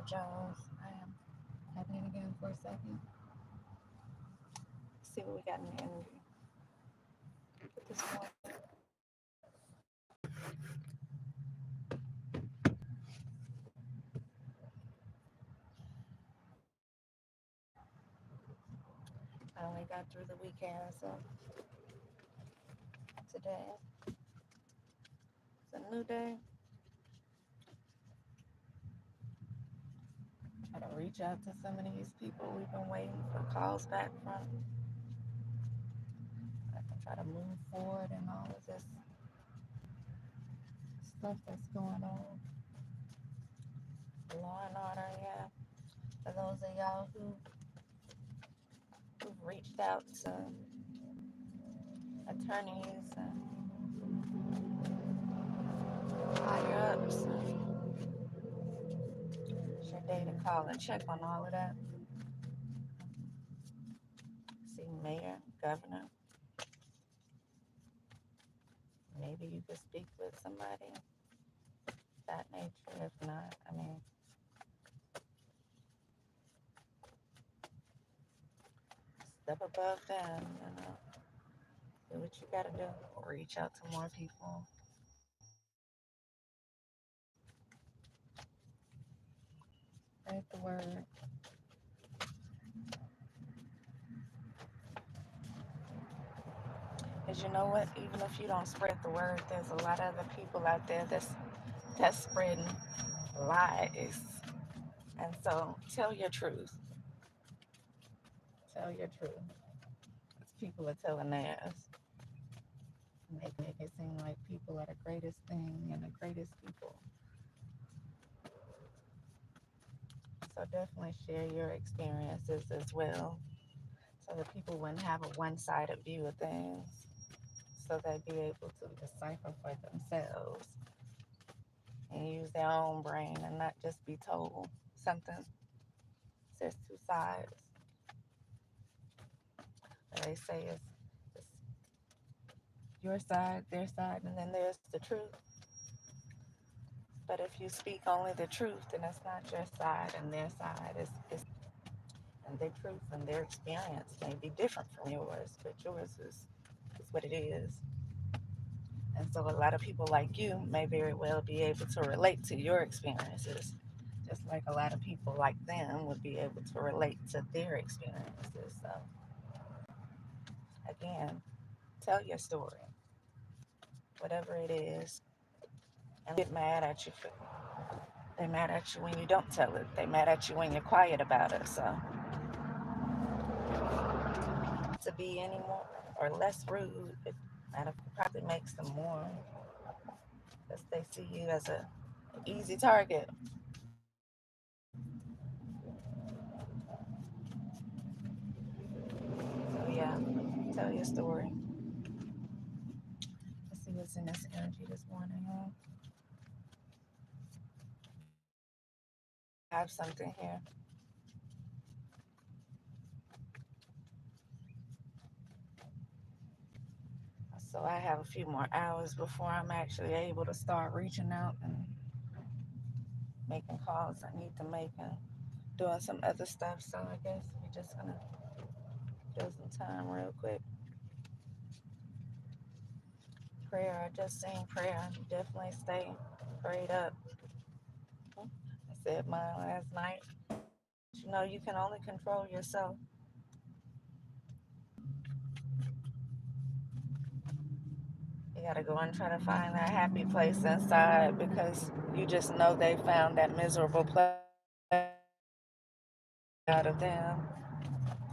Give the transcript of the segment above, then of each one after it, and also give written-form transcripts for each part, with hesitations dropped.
Jones. I am tapping in again for a second. See what we got in the energy this morning. I only got through the weekend, so today it's a new day. Try to reach out to some of these people we've been waiting for calls back from. I can try to move forward and all of this stuff that's going on. Law and order, yeah. For those of y'all who've reached out to attorneys and higher ups, it's your day to call and check on all of that. See mayor, governor. Maybe you could speak with somebody that nature. If not, I mean, step above them, do what you gotta do. Reach out to more people. Spread the word. Because you know what? Even if you don't spread the word, there's a lot of other people out there that's spreading lies. And so tell your truth. Tell your truth. Because people are telling theirs. And they make it seem like people are the greatest thing and the greatest people. So definitely share your experiences as well, so that people wouldn't have a one-sided view of things, so they'd be able to decipher for themselves and use their own brain and not just be told something. There's two sides. They say it's your side, their side, and then there's the truth. But if you speak only the truth, then it's not your side and their side. And their truth and their experience may be different from yours, but yours is what it is. And so a lot of people like you may very well be able to relate to your experiences, just like a lot of people like them would be able to relate to their experiences. So again, tell your story, whatever it is, and get mad at you for they mad at you when you don't tell it. They mad at you when you're quiet about it. So to be any more or less rude, it probably makes them more, because they see you as an easy target. So yeah, tell your story. Let's see what's in this energy this morning. I have something here. So I have a few more hours before I'm actually able to start reaching out and making calls I need to make and doing some other stuff. So I guess we're just gonna do some time real quick. Prayer. I just seen prayer. Definitely stay prayed up. I said mine last night. You know, you can only control yourself. You gotta go and try to find that happy place inside, because you just know they found that miserable place out of them.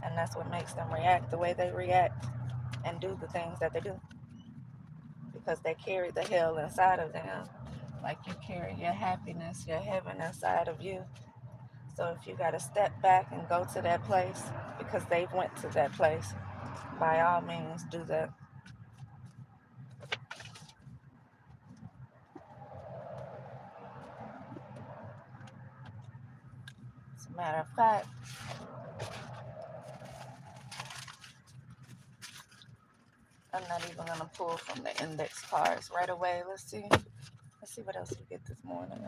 And that's what makes them react the way they react and do the things that they do, because they carry the hell inside of them. Like you carry your happiness, your heaven inside of you. So if you gotta step back and go to that place because they've went to that place, by all means do that. As a matter of fact, I'm not even gonna pull from the index cards right away. Let's see what else we get this morning.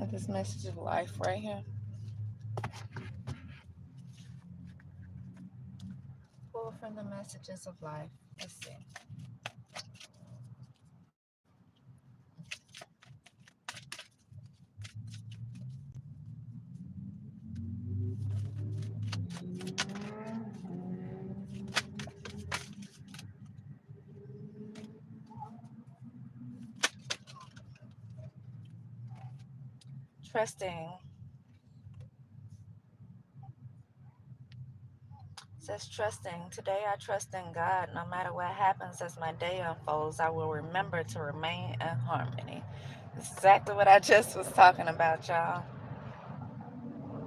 This message of life right here. Pull from the messages of life. Let's see. Trusting. It says trusting. Today I trust in God. No matter what happens as my day unfolds, I will remember to remain in harmony. That's exactly what I just was talking about, y'all.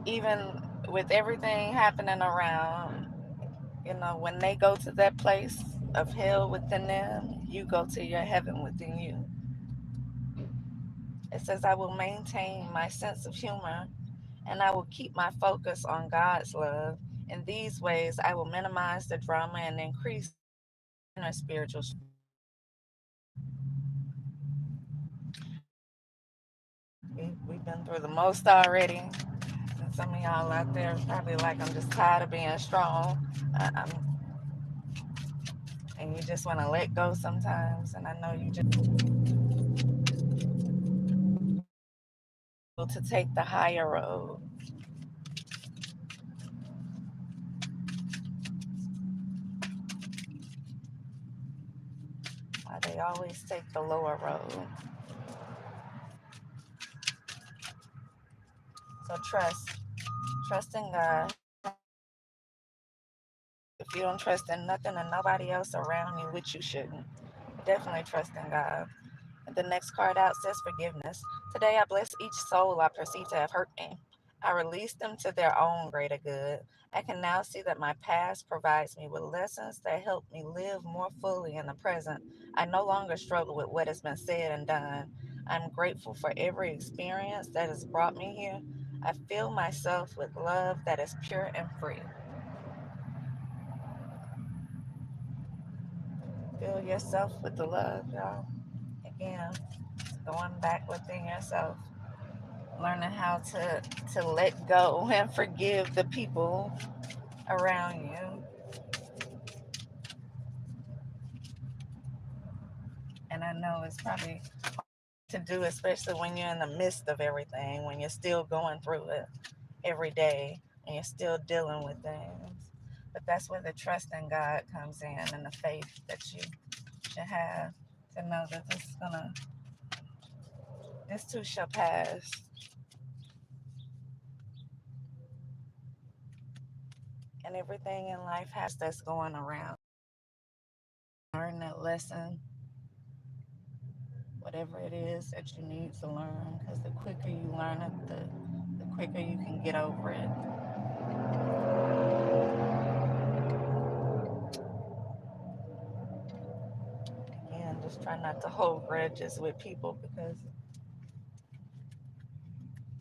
Even with everything happening around, when they go to that place of hell within them, you go to your heaven within you. It says, I will maintain my sense of humor and I will keep my focus on God's love. In these ways, I will minimize the drama and increase inner spiritual. We've been through the most already. And some of y'all out there probably like, I'm just tired of being strong. I'm, and you just want to let go sometimes. And I know you just to take the higher road. Why they always take the lower road. So trust in God. If you don't trust in nothing and nobody else around you, which you shouldn't, definitely trust in God. And the next card out says forgiveness. Today I bless each soul I perceive to have hurt me. I release them to their own greater good. I can now see that my past provides me with lessons that help me live more fully in the present. I no longer struggle with what has been said and done. I'm grateful for every experience that has brought me here. I fill myself with love that is pure and free. Fill yourself with the love, y'all. Again, going back within yourself, learning how to let go and forgive the people around you. And I know it's probably to do, especially when you're in the midst of everything, when you're still going through it every day and you're still dealing with things. But that's where the trust in God comes in and the faith that you should have to know that this too shall pass. And everything in life has that's going around. Learn that lesson, whatever it is that you need to learn, because the quicker you learn it, the quicker you can get over it. Again, just try not to hold grudges with people because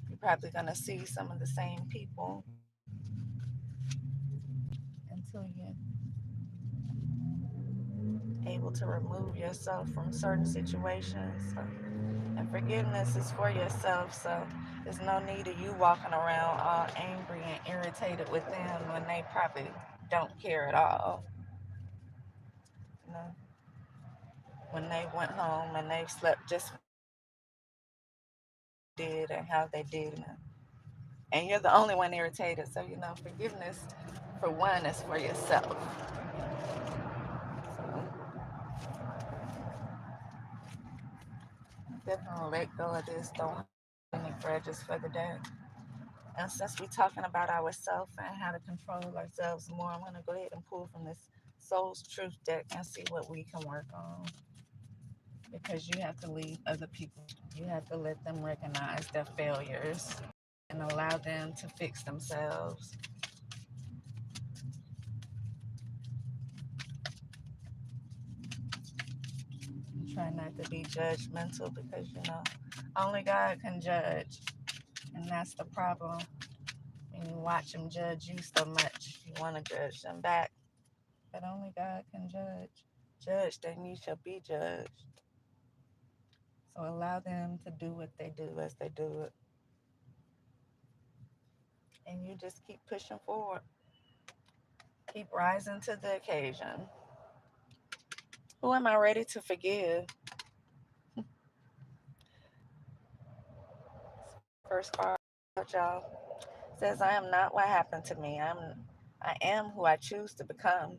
you're probably going to see some of the same people until you're able to remove yourself from certain situations. So, and forgiveness is for yourself, so there's no need of you walking around all angry and irritated with them when they probably don't care at all. You know, when they went home and they slept just did and how they did it. And you're the only one irritated. So, forgiveness for one is for yourself. So definitely let go of this. Don't have any grudges for the day. And since we're talking about ourselves and how to control ourselves more, I'm going to go ahead and pull from this Soul's Truth deck and see what we can work on. Because you have to leave other people. You have to let them recognize their failures and allow them to fix themselves. Try not to be judgmental because, only God can judge. And that's the problem. When you watch them judge you so much, you want to judge them back. But only God can judge. Judge, then you shall be judged. So allow them to do what they do as they do it. And you just keep pushing forward, keep rising to the occasion. Who am I ready to forgive? First card, y'all, says I am not what happened to me. I am who I choose to become.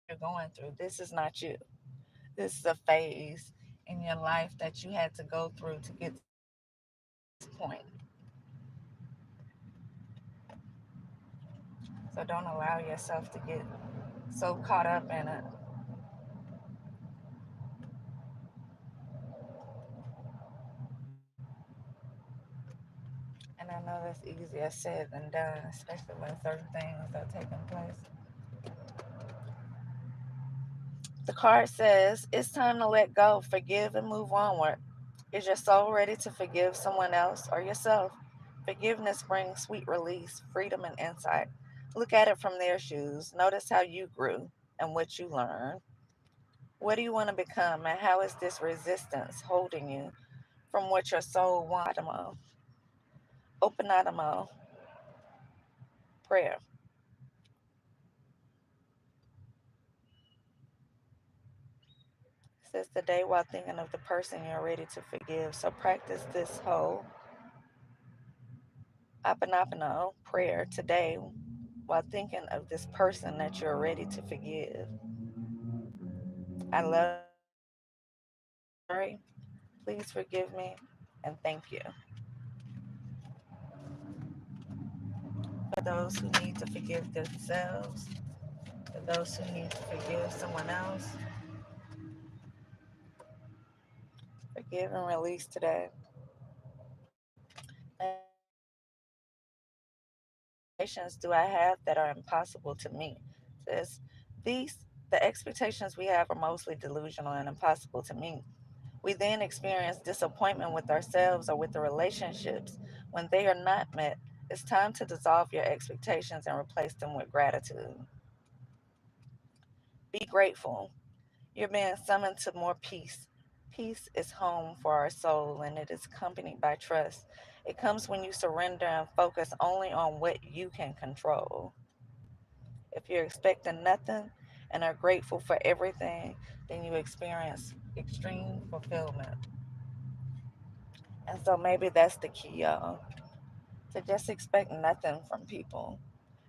You're going through. This is not you. This is a phase in your life that you had to go through to get to this point. So don't allow yourself to get so caught up in it. And I know that's easier said than done, especially when certain things are taking place. The card says it's time to let go, forgive, and move onward. Is your soul ready to forgive someone else or yourself? Forgiveness brings sweet release, freedom, and insight. Look at it from their shoes. Notice how you grew and what you learned. What do you want to become, and how is this resistance holding you from what your soul wants? Open Adamo, prayer. Says today while thinking of the person you're ready to forgive. So practice this whole Apanapano prayer today while thinking of this person that you're ready to forgive. I love you. Sorry. Please forgive me and thank you. For those who need to forgive themselves, for those who need to forgive someone else, forgive and release today. Expectations do I have that are impossible to meet? Says these the expectations we have are mostly delusional and impossible to meet. We then experience disappointment with ourselves or with the relationships when they are not met. It's time to dissolve your expectations and replace them with gratitude. Be grateful. You're being summoned to more peace. Peace is home for our soul and it is accompanied by trust. It comes when you surrender and focus only on what you can control. If you're expecting nothing and are grateful for everything, then you experience extreme fulfillment. And so maybe that's the key, y'all, to just expect nothing from people.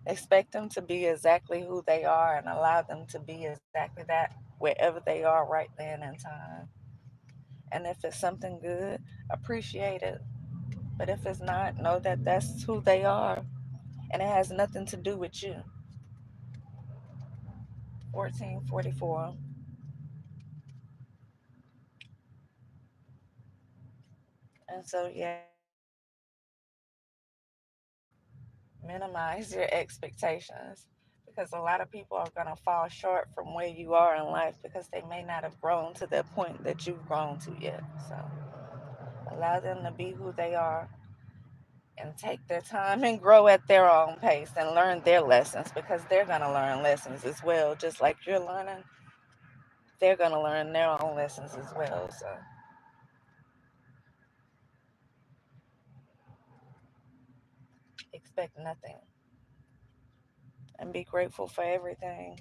Expect them to be exactly who they are and allow them to be exactly that wherever they are right then in time. And if it's something good, appreciate it. But if it's not, know that that's who they are and it has nothing to do with you. 1444. And so, yeah, minimize your expectations because a lot of people are going to fall short from where you are in life because they may not have grown to the point that you've grown to yet. So allow them to be who they are and take their time and grow at their own pace and learn their lessons because they're going to learn lessons as well. Just like you're learning, they're going to learn their own lessons as well. So expect nothing and be grateful for everything.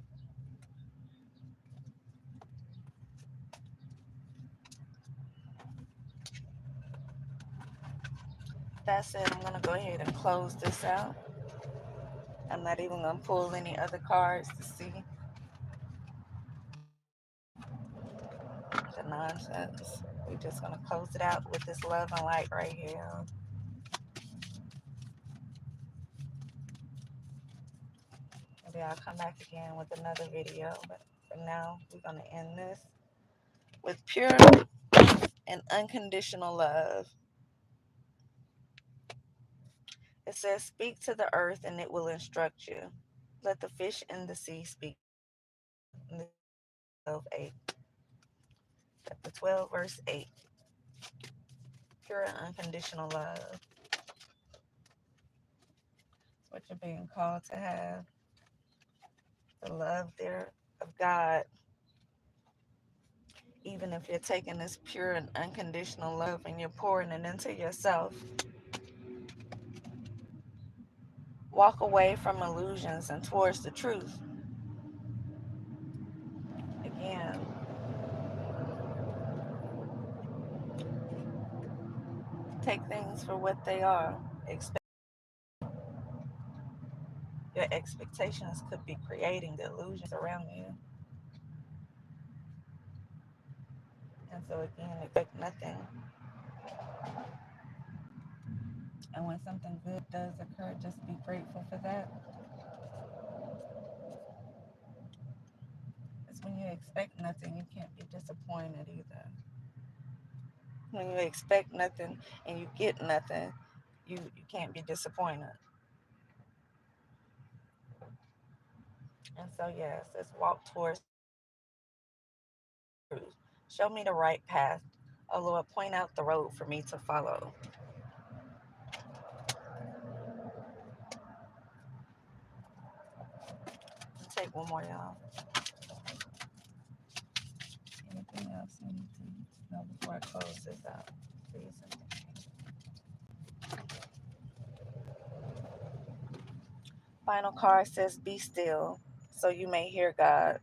That's it. I'm going to go ahead and close this out. I'm not even going to pull any other cards to see the nonsense. We're just going to close it out with this love and light right here. Maybe I'll come back again with another video, but for now, we're going to end this with pure and unconditional love. It says, speak to the earth and it will instruct you. Let the fish in the sea speak. In the 12:8. Chapter 12, verse 8. Pure and unconditional love. It's what you're being called to have. The love there of God. Even if you're taking this pure and unconditional love and you're pouring it into yourself, Walk away from illusions and towards the truth. Again, take things for what they are. Your expectations could be creating the illusions around you. And so again, expect nothing. And when something good does occur, just be grateful for that. It's when you expect nothing, you can't be disappointed either. When you expect nothing and you get nothing, you can't be disappointed. And so yes, let's walk towards truth. Show me the right path. Oh Lord, point out the road for me to follow. Take one more, y'all. Anything else you need to know before I close this out? Please. Final card says, "Be still, so you may hear God.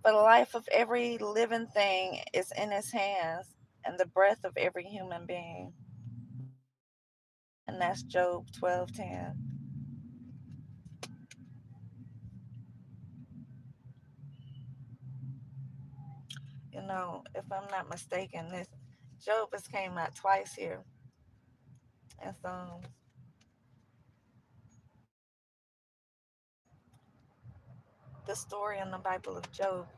For the life of every living thing is in His hands, and the breath of every human being." And that's Job 12:10. You know, if I'm not mistaken, this Job has came out twice here in Psalms. The story in the Bible of Job,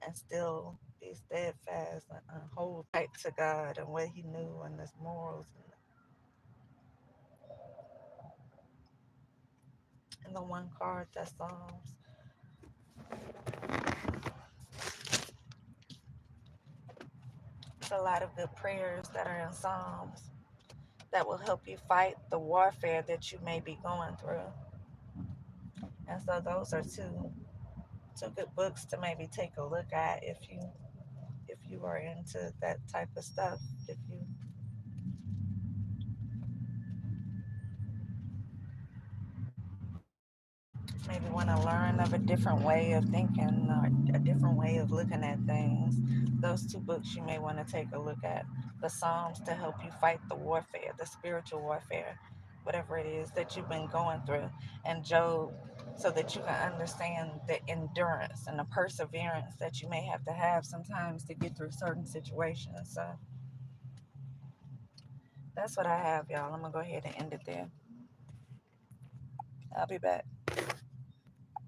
and still be steadfast and hold tight to God and what He knew and His morals. And the one card that Psalms. It's a lot of good prayers that are in Psalms that will help you fight the warfare that you may be going through. And so those are two good books to maybe take a look at if you are into that type of stuff. If you maybe want to learn of a different way of thinking or a different way of looking at things, those two books you may want to take a look at. The Psalms to help you fight the warfare, the spiritual warfare, whatever it is that you've been going through, and Job, so that you can understand the endurance and the perseverance that you may have to have sometimes to get through certain situations. So that's what I have, y'all. I'm going to go ahead and end it there. I'll be back.